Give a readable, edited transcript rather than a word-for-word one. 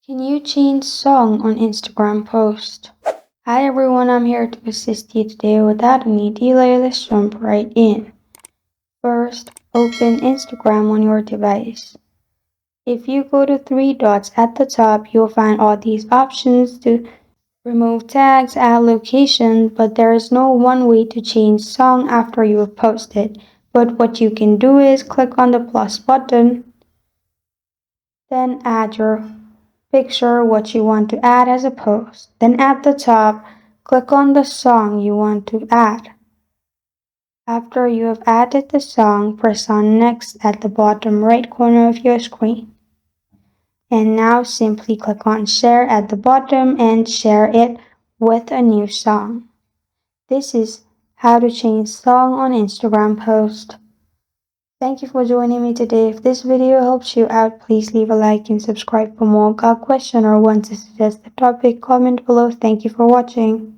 Can you change song on Instagram post? Hi everyone, I'm here to assist you today. Without any delay, let's jump right in. First, open Instagram on your device. If you go to three dots at the top, you'll find all these options to remove tags, add location, but there is no one way to change song after you have posted. But what you can do is click on the plus button, then add your picture what you want to add as a post. Then at the top, click on the song you want to add. After you have added the song, press on next at the bottom right corner of your screen. And now simply click on share at the bottom and share it with a new song. This is how to change song on Instagram post. Thank you for joining me today. If this video helps you out, please leave a like and subscribe for more. Got a question or want to suggest a topic? Comment below. Thank you for watching.